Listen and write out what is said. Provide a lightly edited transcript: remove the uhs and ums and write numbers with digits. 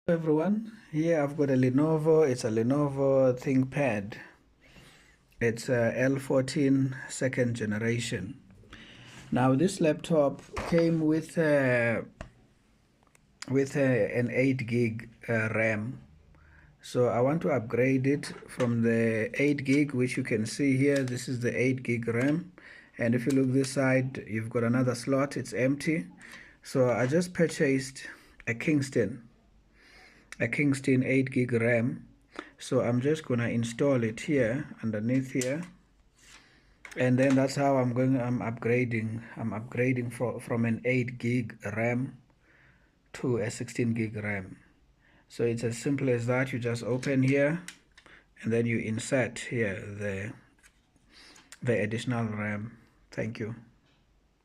Everyone, here I've got a Lenovo. It's a Lenovo ThinkPad. It's a L14 second generation. Now this laptop came with an 8 gig RAM. So I want to upgrade it from the 8 gig, which you can see here. This is the 8 gig RAM, and if you look this side, you've got another slot. It's empty. So I just purchased a Kingston 8 gig RAM. So I'm just gonna install it here underneath here, and then that's how I'm upgrading from an 8 gig RAM to a 16 gig RAM. So it's as simple as that. You just open here and then you insert here the additional RAM. Thank you.